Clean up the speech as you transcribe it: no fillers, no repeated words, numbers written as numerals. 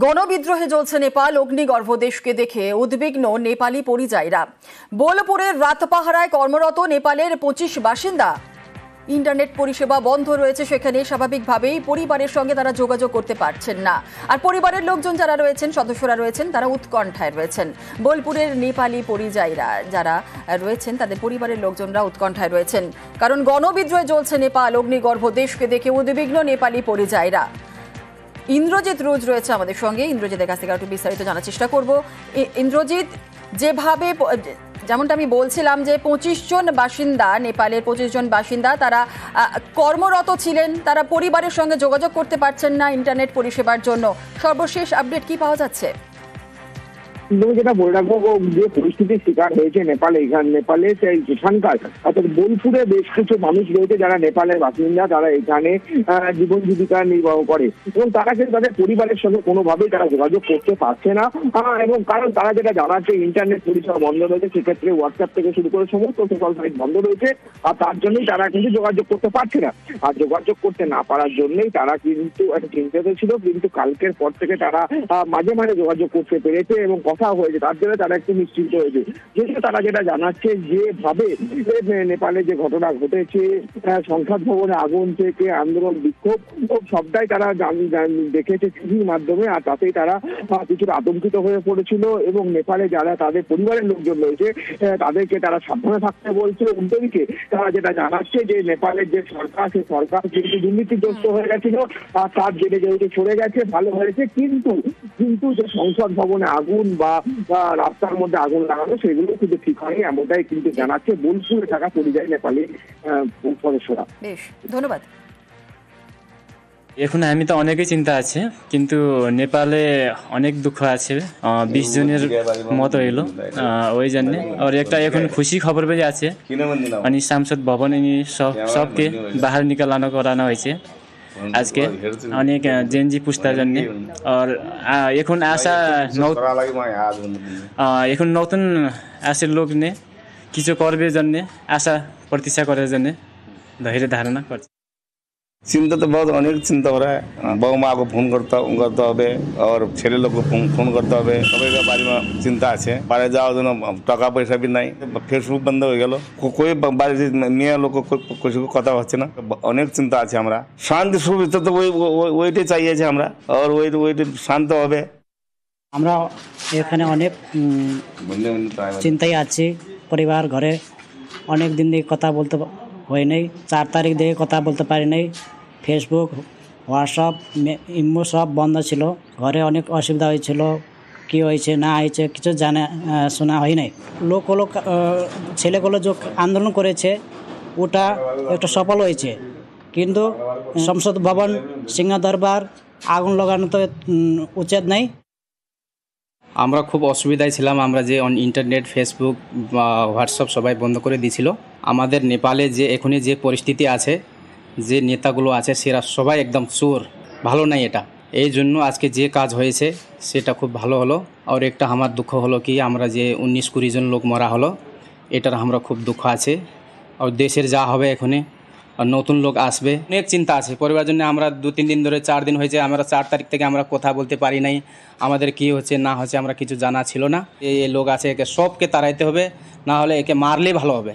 গণবিদ্রোহে জ্বলছে নেপাল। অগ্নিগর্ভ দেশকে দেখে উদ্বিগ্ন নেপালি পরিযায়ীরা। বোলপুরের রাতপাহারায় কর্মরত নেপালের 25 বাসিন্দা। ইন্টারনেট পরিষেবা বন্ধ রয়েছে সেখানে। স্বাভাবিকভাবেই পরিবারের সঙ্গে তারা যোগাযোগ করতে পারছেন না। আর পরিবারের লোকজন যারা রয়েছেন, সদস্যরা রয়েছেন, তারা উৎকণ্ঠায় রয়েছেন। বোলপুরের নেপালি পরিযায়ীরা যারা রয়েছেন তাদের পরিবারের লোকজনরা উৎকণ্ঠায় রয়েছেন, কারণ গণবিদ্রোহে জ্বলছে নেপাল। অগ্নিগর্ভ দেশকে দেখে উদ্বিগ্ন নেপালি পরিযায়ীরা। ইন্দ্রজিৎ রোজ রয়েছে আমাদের সঙ্গে। ইন্দ্রজিতের কাছ থেকে একটু বিস্তারিত জানার চেষ্টা করব। ইন্দ্রজিৎ, যেমনটা আমি বলছিলাম যে 25 জন বাসিন্দা, নেপালের 25 জন বাসিন্দা তারা কর্মরত ছিলেন, তারা পরিবারের সঙ্গে যোগাযোগ করতে পারছেন না ইন্টারনেট পরিষেবার জন্য। সর্বশেষ আপডেট কি পাওয়া যাচ্ছে? যেটা বলে রাখবো, যে পরিস্থিতির শিকার হয়েছে নেপালে এখানকার অর্থাৎ বোলপুরে বেশ কিছু মানুষ রয়েছে যারা নেপালের বাসিন্দা, তারা এখানে জীবন জীবিকা নির্বাহ করে এবং তারা কিন্তু তাদের পরিবারের সঙ্গে কোনোভাবেই তারা যোগাযোগ করতে পারছে না। এবং কারণ তারা যেটা জানাচ্ছে, ইন্টারনেট পরিষেবা বন্ধ রয়েছে, সেক্ষেত্রে হোয়াটসঅ্যাপ থেকে শুরু করে সমস্ত সোশ্যাল সাইট বন্ধ রয়েছে। আর তার জন্যই তারা কিন্তু যোগাযোগ করতে পারছে না। আর যোগাযোগ করতে না পারার জন্যই তারা কিন্তু একটা চিন্তিত ছিল, কিন্তু কালকের পর থেকে তারা মাঝে মাঝে যোগাযোগ করতে পেরেছে এবং কথা হয়েছে, তার জন্য তারা একটু নিশ্চিন্ত হয়েছে। যদিও তারা যেটা জানাচ্ছে, যেভাবে নেপালে যে ঘটনা ঘটেছে, সংসদ ভবনে আগুন থেকে আন্দোলন, বিক্ষোভ সবটাই তারা দেখেছে টিভির মাধ্যমে। আর তাতেই তারা কিছুটা আতঙ্কিত হয়ে পড়েছিল এবং নেপালে যারা তাদের পরিবারের লোকজন রয়েছে তাদেরকে তারা সাবধানে থাকতে বলছে। উল্টোদিকে তারা যেটা জানাচ্ছে যে নেপালের যে সরকার, সেই সরকার যেহেতু দুর্নীতিগ্রস্ত হয়ে গেছিল আর তার জেলে যেহেতু সরে গেছে, ভালো হয়েছে, কিন্তু যে সংসদ ভবনে আগুন বা রাস্তার মধ্যে আগুন লাগানো, সেগুলো কিন্তু ঠিক হয়নি, এমনটাই কিন্তু জানাচ্ছে বোলপুরে থাকা পরিযায়ী নেপালি সদস্যরা। বেশ, ধন্যবাদ। এখন আমি তো অনেকই চিন্তা আছে, কিন্তু নেপালে অনেক দুঃখ আছে। 20 জনের মতো এলো ওই জন্য। আর একটা এখন খুশি খবর পেয়ে আছে, মানে সংসদ ভবন সবকে বাহার নিকালানো করানো হয়েছে আজকে, অনেক জেনজি পুস্তার জন্য। আর এখন নতুন আসে লোক নে কিছু করবে জন্য, আশা প্রতীক্ষা করার জন্য ধৈর্য ধারণা করছে। চিন্তা তো বহুত অনেক চিন্তা করা হয়। বৌমাকে ফোন করতে হবে, আর ছেলে লোককে ফোন করতে হবে। সবাইকার বাড়ি চিন্তা আছে, বাইরে যাওয়ার জন্য টাকা পয়সা বি নাই, ফেসবুক বন্ধ হয়ে গেল, কই বাড়ির মেয়ে লোক কথা হচ্ছে না, অনেক চিন্তা আছে। আমরা শান্তি সুবিধা তো ওইটাই চাইছি আমরা, আর ওইটা শান্ত হবে। আমরা এখানে অনেক চিন্তায় আছি। পরিবার ঘরে অনেক দিন দিয়ে কথা বলতে হয় নাই, 4 তারিখ দিয়ে কথা বলতে পারি নাই। ফেসবুক, হোয়াটসঅ্যাপ, ইমো সব বন্ধ ছিল। ঘরে অনেক অসুবিধা হয়েছিল, কী হয়েছে না হয়েছে কিছু শোনা হয় নাই। ছেলেগুলো যে আন্দোলন করেছে ওটা একটা সফল হয়েছে, কিন্তু সংসদ ভবন, সিংহ দরবার আগুন লাগানো তো উচিত নাই। আমরা খুব অসুবিধায় ছিলাম। আমরা যে ইন্টারনেট, ফেসবুক বা হোয়াটসঅ্যাপ সবাই বন্ধ করে দিয়েছিল। আমাদের নেপালে যে এখনই যে পরিস্থিতি আছে, যে নেতাগুলো আছে সেরা সবাই একদম চোর, ভালো নাই এটা। এই জন্য আজকে যে কাজ হয়েছে সেটা খুব ভালো হলো। আর একটা আমার দুঃখ হলো কি, আমরা যে 19-20 জন লোক মরা হলো, এটার আমরা খুব দুঃখ আছে। আর দেশের যা হবে এখানে, আর নতুন লোক আসবে, অনেক চিন্তা আছে পরিবারের জন্য। আমরা 2-3 দিন ধরে, 4 দিন হয়েছে, আমরা 4 তারিখ থেকে আমরা কথা বলতে পারি নাই। আমাদের কি হচ্ছে না হচ্ছে আমরা কিছু জানা ছিল না। এই লোক আছে, একে সবকে তাড়াইতে হবে, না হলে একে মারলেই ভালো হবে।